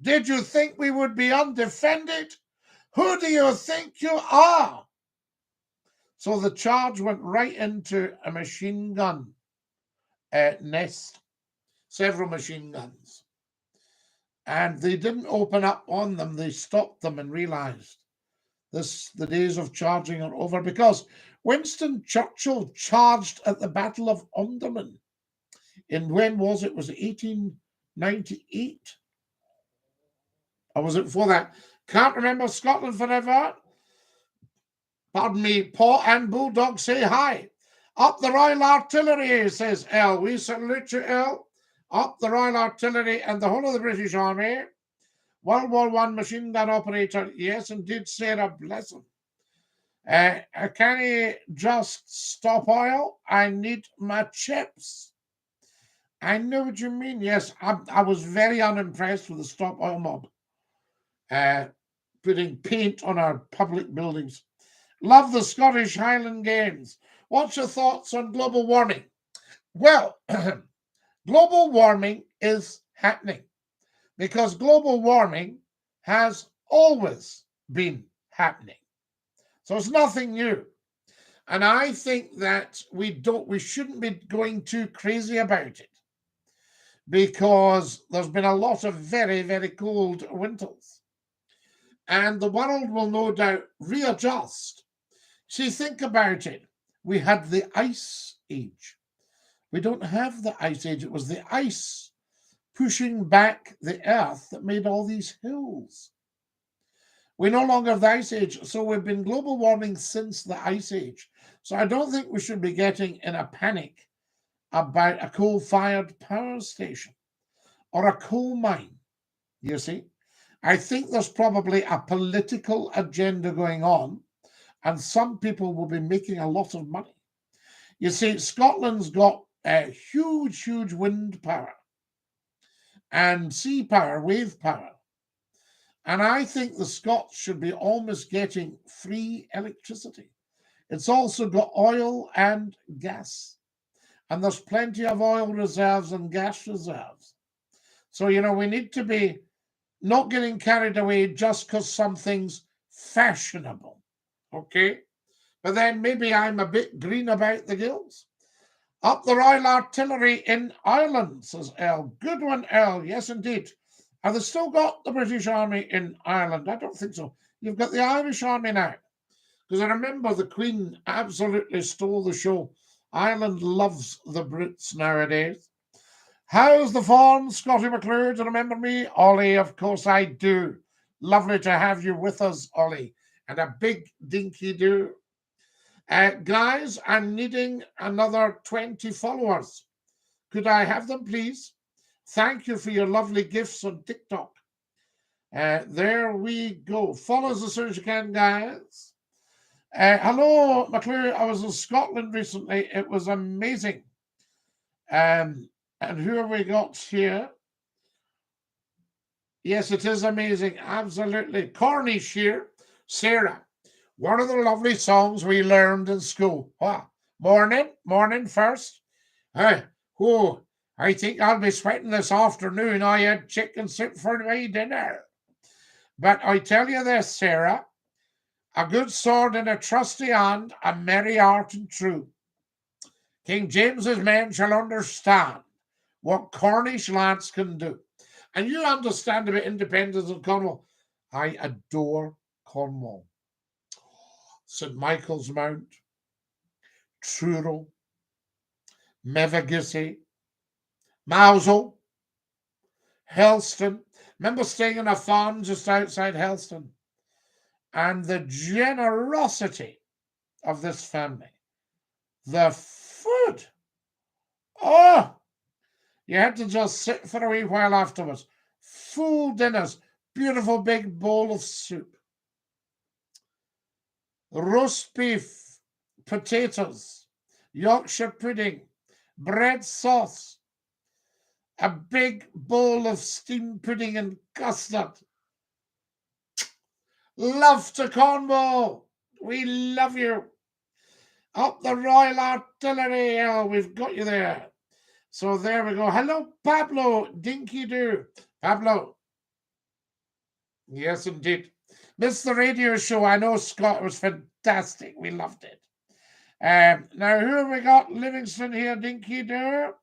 Speaker 1: Did you think we would be undefended? Who do you think you are? So the charge went right into a machine gun nest, several machine guns. And they didn't open up on them. They stopped them and realized the days of charging are over, because Winston Churchill charged at the Battle of Omdurman. And when was it? Was it 1898? Or was it before that? Can't remember. Scotland forever. Pardon me. Paw and Bulldog say hi. Up the Royal Artillery, says L. We salute you, L. Up the Royal Artillery and the whole of the British Army. World War I machine gun operator. Yes, indeed, Sarah, bless him. Can he just stop oil? I need my chips. I know what you mean. Yes, I was very unimpressed with the stop oil mob. putting paint on our public buildings. Love the Scottish Highland Games. What's your thoughts on global warming? Well, global warming is happening because global warming has always been happening. So it's nothing new. And I think that we shouldn't be going too crazy about it because there's been a lot of very, very cold winters. And the world will no doubt readjust. See, think about it. We had the Ice Age. We don't have the Ice Age. It was the ice pushing back the earth that made all these hills. We no longer have the Ice Age. So we've been global warming since the Ice Age. So I don't think we should be getting in a panic about a coal-fired power station or a coal mine, you see. I think there's probably a political agenda going on, and some people will be making a lot of money. You see, Scotland's got a huge, huge wind power and sea power, wave power. And I think the Scots should be almost getting free electricity. It's also got oil and gas. And there's plenty of oil reserves and gas reserves. So, we need to be not getting carried away just because something's fashionable, okay? But then maybe I'm a bit green about the gills. Up the Royal Artillery in Ireland, says Elle. Good one, Elle. Yes, indeed. Have they still got the British Army in Ireland? I don't think so. You've got the Irish Army now. Because I remember the Queen absolutely stole the show. Ireland loves the Brits nowadays. How's the form, Scottie McClue? Do you remember me? Ollie, of course I do. Lovely to have you with us, Ollie. And a big dinky-doo. Guys, I'm needing another 20 followers. Could I have them, please? Thank you for your lovely gifts on TikTok. There we go. Follow us as soon as you can, guys. Hello, McClue. I was in Scotland recently. It was amazing. And who have we got here? Yes, it is amazing. Absolutely. Cornish here. Sarah. One of the lovely songs we learned in school. Morning first. I think I'll be sweating this afternoon. I had chicken soup for my dinner. But I tell you this, Sarah, a good sword in a trusty hand, a merry heart and true. King James's men shall understand what Cornish lads can do. And you understand about independence in Cornwall. I adore Cornwall. St. Michael's Mount, Truro, Mevagissey, Mousehole, Helston. Remember staying in a farm just outside Helston? And the generosity of this family. The food. Oh, you had to just sit for a wee while afterwards. Full dinners, beautiful big bowl of soup. Roast beef, potatoes, Yorkshire pudding, bread sauce, a big bowl of steamed pudding and custard. Love to Cornwall. We love you. Up the Royal Artillery. Oh, we've got you there. So there we go. Hello, Pablo. Dinky-Doo. Pablo. Yes, indeed. Missed the radio show. I know, Scott. It was fantastic. We loved it. Now, who have we got? Livingston here, Dinky-Doo.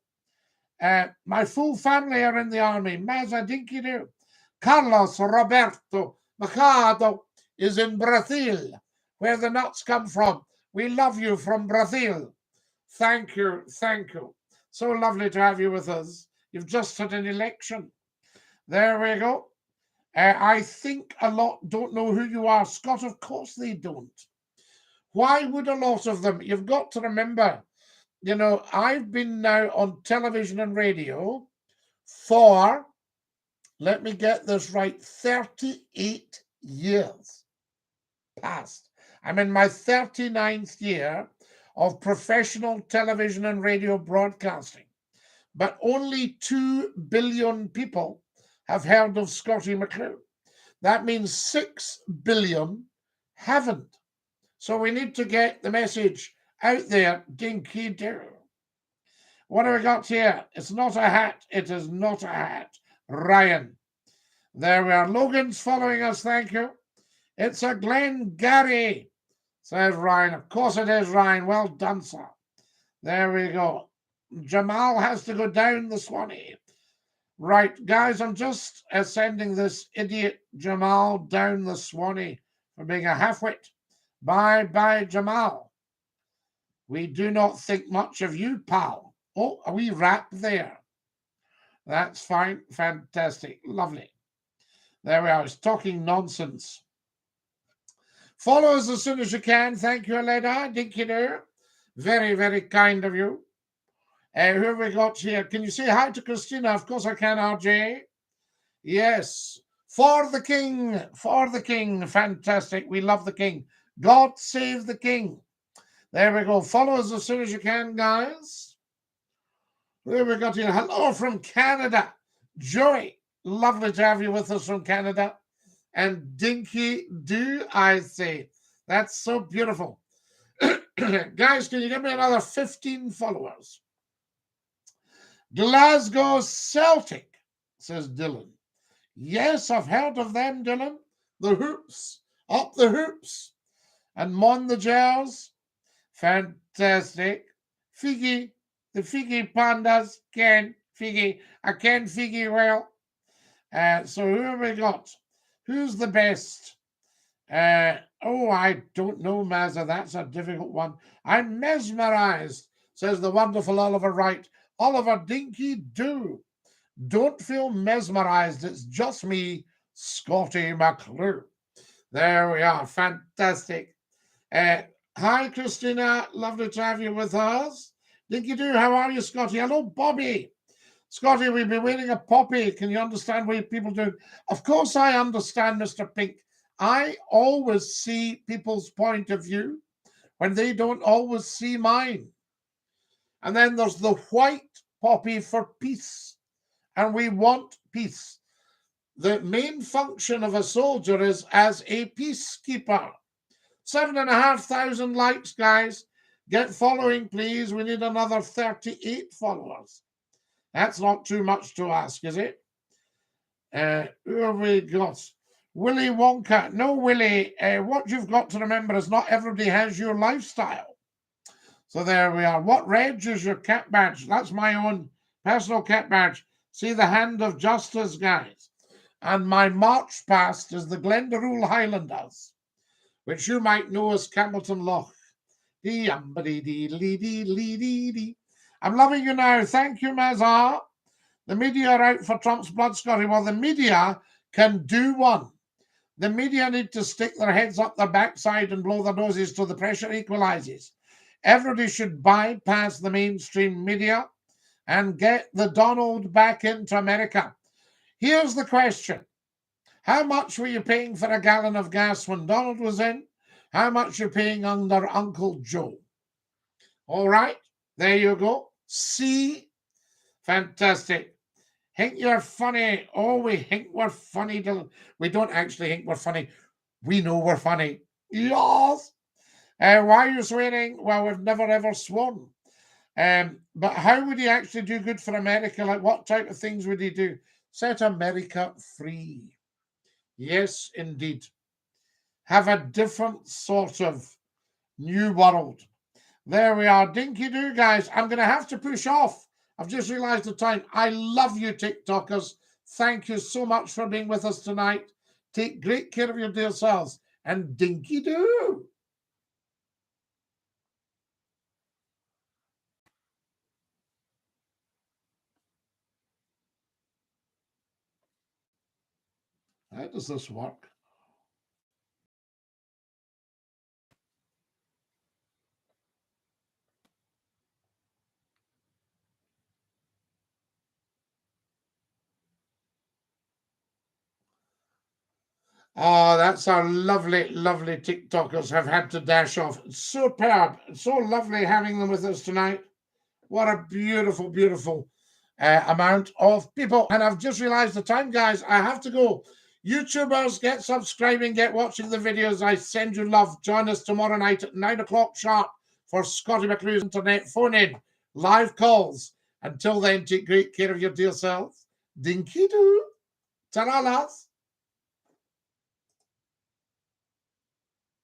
Speaker 1: My full family are in the army. Mazza, Dinky-Doo. Carlos Roberto Machado is in Brazil, where the nuts come from. We love you from Brazil. Thank you. Thank you. So lovely to have you with us. You've just had an election. There we go. I think a lot don't know who you are, Scott. Of course they don't. Why would a lot of them? You've got to remember, I've been now on television and radio for, let me get this right, 38 years past. I'm in my 39th year of professional television and radio broadcasting. But only 2 billion people have heard of Scottie McClue. That means 6 billion haven't. So we need to get the message out there. Dinky-Doo. What have we got here? It's not a hat. It is not a hat. Ryan. There we are. Logan's following us. Thank you. It's a Glengarry, says Ryan. Of course it is, Ryan. Well done, sir. There we go. Jamal has to go down the Swanee. Right, guys, I'm just sending this idiot Jamal down the Swanee for being a half-wit. Bye-bye, Jamal. We do not think much of you, pal. Oh, a wee rap there. That's fine. Fantastic. Lovely. There we are. It's talking nonsense. Follow us as soon as you can. Thank you, Aleda. Dinky-Doo. Very, very kind of you. Who have we got here? Can you say hi to Christina? Of course I can, RJ. Yes. For the king. For the king. Fantastic. We love the king. God save the king. There we go. Follow us as soon as you can, guys. There we got here. Hello from Canada. Joey. Lovely to have you with us from Canada. And Dinky-Doo, I say. That's so beautiful. Guys, can you give me another 15 followers? Glasgow Celtic, says Dylan. Yes, I've heard of them, Dylan. The Hoops. Up the Hoops. And Mon the Gels. Fantastic. Figgy. The Figgy Pandas. Ken Figgy. I ken Figgy well. So who have we got? Who's the best? Oh, I don't know, Mazza. That's a difficult one. I'm mesmerized, says the wonderful Oliver Wright. Oliver, Dinky-Doo. Don't feel mesmerized. It's just me, Scottie McClue. There we are. Fantastic. Hi, Christina. Lovely to have you with us. Dinky-Doo, how are you, Scottie? Hello, Bobby. Scottie, we've been waiting a poppy. Can you understand what people do? Of course I understand, Mr. Pink. I always see people's point of view when they don't always see mine. And then there's the white poppy for peace. And we want peace. The main function of a soldier is as a peacekeeper. 7,500 likes, guys. Get following, please. We need another 38 followers. That's not too much to ask, is it? Who have we got? Willy Wonka. No, Willy. What you've got to remember is not everybody has your lifestyle. So there we are. What reg is your cat badge? That's my own personal cat badge. See the hand of justice, guys. And my march past is the Glendaruel Highlanders, which you might know as Campbellton Loch. I'm loving you now. Thank you, Mazar. The media are out for Trump's blood, Scottie. Well, the media can do one. The media need to stick their heads up their backside and blow their noses till the pressure equalizes. Everybody should bypass the mainstream media and get the Donald back into America. Here's the question. How much were you paying for a gallon of gas when Donald was in? How much you're paying under Uncle Joe? All right, there you go. See? Fantastic. Think you're funny. Oh, we think we're funny. We don't actually think we're funny. We know we're funny. Yes. Why are you swearing? Well, we've never ever sworn. But how would he actually do good for America? Like what type of things would he do? Set America free. Yes, indeed. Have a different sort of new world. There we are. Dinky-Doo, guys. I'm going to have to push off. I've just realized the time. I love you, TikTokers. Thank you so much for being with us tonight. Take great care of your dear selves. And Dinky-Doo. How does this work? Oh, that's our lovely, lovely TikTokers have had to dash off. It's superb. It's so lovely having them with us tonight. What a beautiful, beautiful amount of people. And I've just realized the time, guys. I have to go. YouTubers, get subscribing, get watching the videos. I send you love. Join us tomorrow night at 9 o'clock sharp for Scottie McCLUE's internet phone-in, live calls. Until then, take great care of your dear selves. Dinky-doo. Ta-ra, lads.